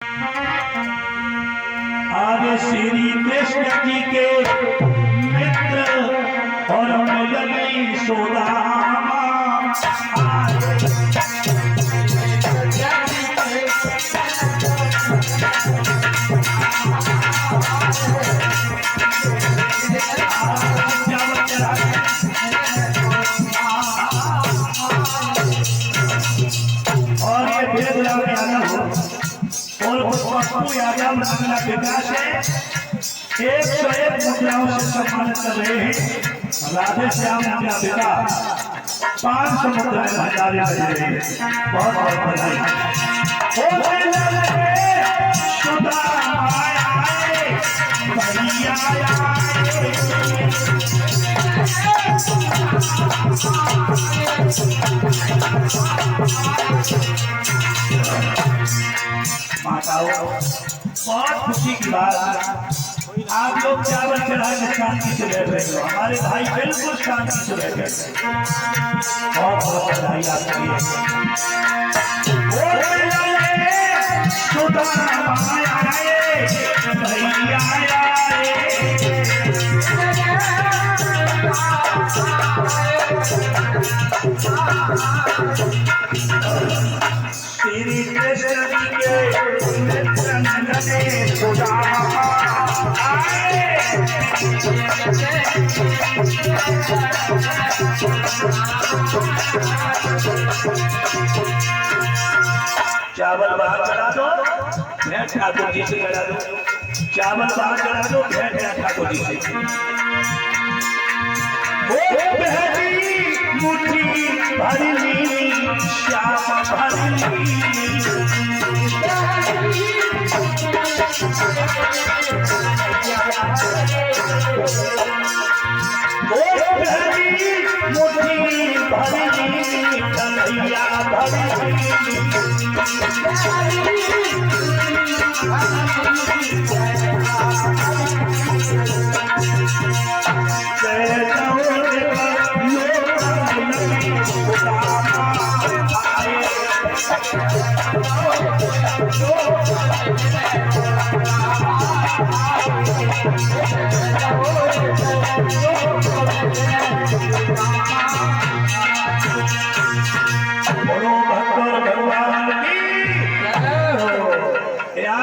आज श्री कृष्ण जी के मित्र और मिलनी सुदामा और ये भेद और पप्पू यादव नामना विकास है 101 मुद्राओं से सम्मानित कर रहे हैं। राधे श्याम नामना विकास 500 मुद्राएं भंडारे कर रहे हैं। बहुत बहुत बधाई। माताओं, बहुत खुशी की बात, आप लोग चावल चढ़ा के शांति से बैठ रहे हो। हमारे भाई बिल्कुल शांति से बैठे। बहुत बहुत बधाई आपके श्री कृष्ण जी के मित्र नंदने सुदामा आए। चावल बाहर चढ़ा दो, भेंट ठाकुर जी से चढ़ा दो। चावल बाहर चढ़ा दो, भेंट ठाकुर जी से। मुट्ठी भरली श्याम भरली मुट्ठी भरली कन्हैया भरली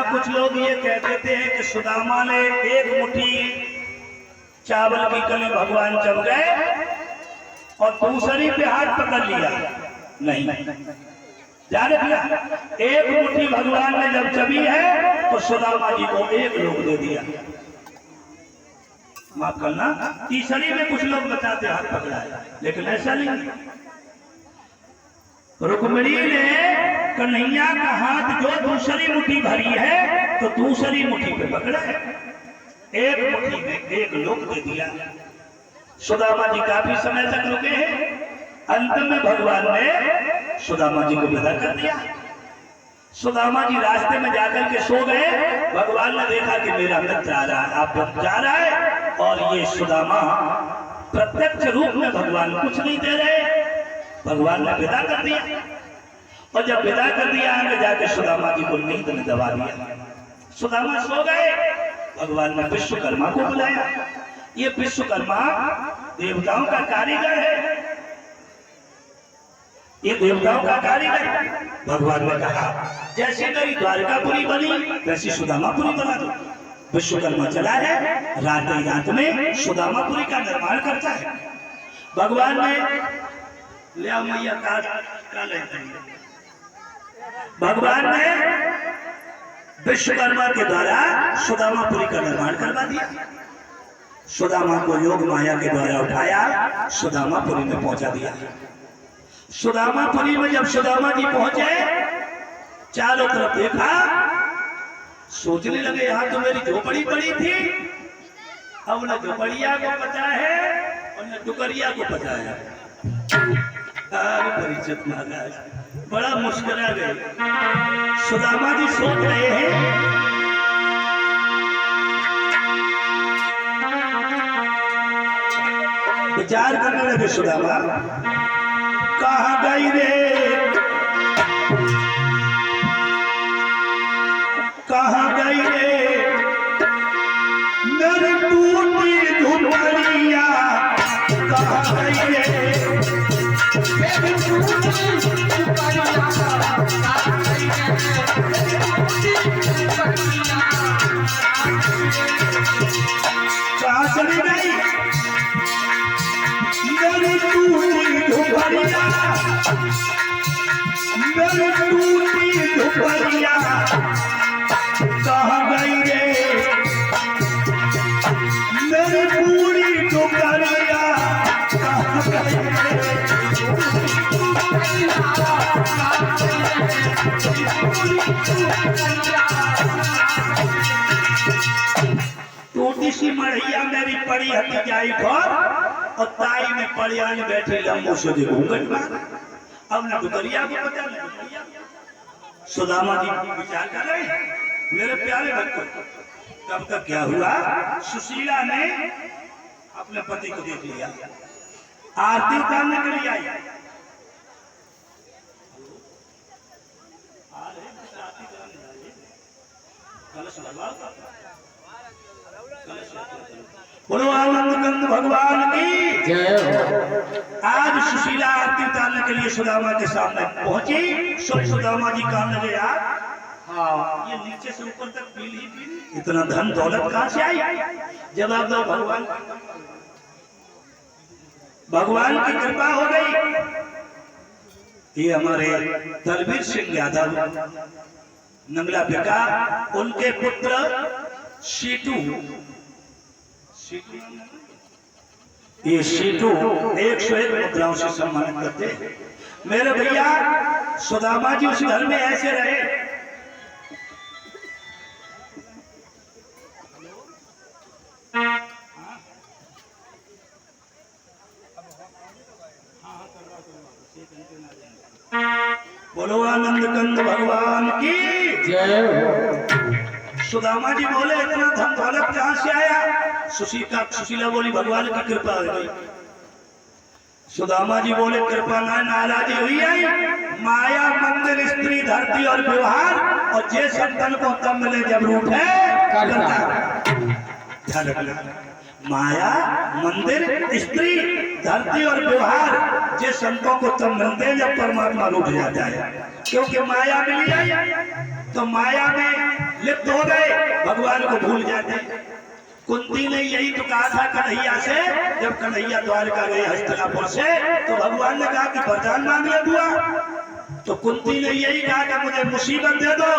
कुछ लोग ये कहते थे कि सुदामा ने एक मुट्ठी चावल की कली भगवान जब गए और दूसरी पे हाथ पकड़ लिया। नहीं, जाने दिया एक मुट्ठी भगवान ने जब चबी है तो सुदामा जी को एक लोग दे दिया। माफ करना, तीसरी में कुछ लोग बताते हाथ पकड़ा है, लेकिन ऐसा नहीं। रुक्मिणी ने कन्हैया का हाथ जो दूसरी मुट्ठी भरी है तो दूसरी मुट्ठी पे पकड़ा है, एक मुट्ठी में एक लोग दे दिया। सुदामा जी काफी समय तक रुके हैं। अंत में भगवान ने सुदामा जी को विदा कर दिया। सुदामा जी रास्ते में जाकर के सो गए। भगवान ने देखा कि मेरा मित्र आ रहा है, आप जा रहा है, और ये सुदामा प्रत्यक्ष रूप में भगवान कुछ नहीं दे रहे। भगवान ने विदा कर दिया, और जब विदा कर दिया आगे जाके सुदामा जी को नींद में दबा दिया। सुदामा सो गए। भगवान ने विश्वकर्मा को बुलाया। ये विश्वकर्मा देवताओं का कारीगर है, ये देवताओं का कारीगर। भगवान ने कहा जैसे मेरी द्वारकापुरी बनी वैसी सुदामापुरी बना दो। विश्वकर्मा चला है, रात में सुदामापुरी का निर्माण करता है। भगवान ने ले मैया का भगवान ने विश्वकर्मा के द्वारा सुदामापुरी का निर्माण करवा दिया। सुदामा को योग माया के द्वारा उठाया, सुदामापुरी में पहुंचा दिया। सुदामापुरी में जब सुदामा जी पहुंचे, चारों तरफ देखा, सोचने लगे यहाँ तो मेरी झोपड़ी पड़ी थी, अब न झोपड़िया को पता है और न टुकरिया को पता है। परिचित महाराज बड़ा मुस्कुरा गए। सुदामा जी सोच रहे हैं, विचार करने लगे सुदामा, कहाँ गई रे टूटी सी मढ़ैया मेरी पड़ी हती जाई घर और ताई में पड़ियान बैठे लंबू से जो घूंघट मार अब न दुबरिया को पता न दुबरिया सुदामा जी विचार कर रहे मेरे प्यारे भक्तों तब तक क्या हुआ सुशीला ने अपने पति को देख लिया आरती उतारने के लिए आई बोलो आनंद कंद भगवान की जय। आज सुशीला आरती उतारने के लिए सुदामा के सामने पहुंची सुदामा जी कहने लगे यार हाँ ये नीचे से ऊपर तक पीली इतना धन दौलत कहां से आई जवाब दो भगवान भगवान की कृपा हो गई। ये हमारे दलबीर सिंह यादव नंगला बेका उनके पुत्र सीटू ये सीटू 101 मुद्राओं से सम्मानित करते हैं। मेरे भैया सुदामा जी उस घर में ऐसे रहे बोलो आनंद कंद भगवान की जय। सुदामा जी बोले इतना धन दौलत कहां से आया सुशीला बोली भगवान की कृपा हो गई। सुदामा जी बोले कृपा ना नाराजी हुई है माया मंदिर स्त्री धरती और व्यवहार और जे संतन को तब मिले जब रूप है ध्यान रखना माया मंदिर स्त्री धरती और व्यवहार जे संतों को तब मिलते हैं जब परमात्मा रूप जाता है क्योंकि माया मिली है तो माया में लिप्त हो गए भगवान को भूल जाते। कुंती ने यही तो कहा था कन्हैया से जब कन्हैया द्वारका गए हस्तिनापुर से तो भगवान ने कहा कि वरदान मांग ले बुआ तो कुंती ने यही कहा कि मुझे मुसीबत दे दो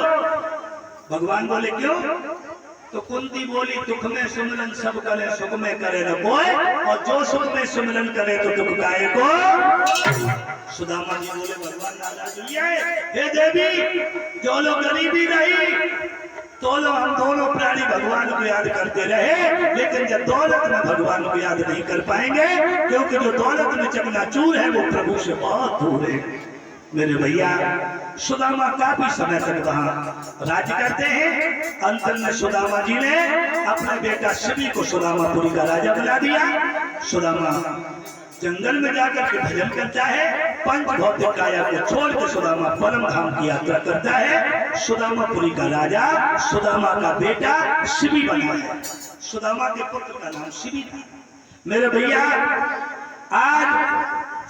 भगवान बोले क्यों तो कुंती बोली दुख में सुमिरन सब करे सुख में करे न कोई और जो सुख में सुमिरन करे तो दुख काहे को। सुदामा जी बोले भगवान नाराज हुई है हे देवी जो लोग गरीबी रही तो लोग हम दोनों प्राणी भगवान को याद करते रहे लेकिन जब दौलत में भगवान को याद नहीं कर पाएंगे क्योंकि जो दौलत में चकनाचूर है वो प्रभु से बहुत दूर है। मेरे भैया सुदामा काफी समय तक वहां राज्य करते हैं। अंत में सुदामा जी ने अपने बेटा शिवी को सुदामापुरी का राजा बना दिया। सुदामा जंगल में जाकर के भजन करता है पंच भौतिक काया को छोड़ के सुदामा परम धाम की यात्रा करता है। सुदामापुरी का राजा सुदामा का बेटा शिवी बना है। सुदामा के पुत्र का नाम शिवी था। मेरे भैया आज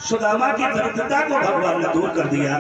सुदामा की दरिद्रता को भगवान ने दूर कर दिया।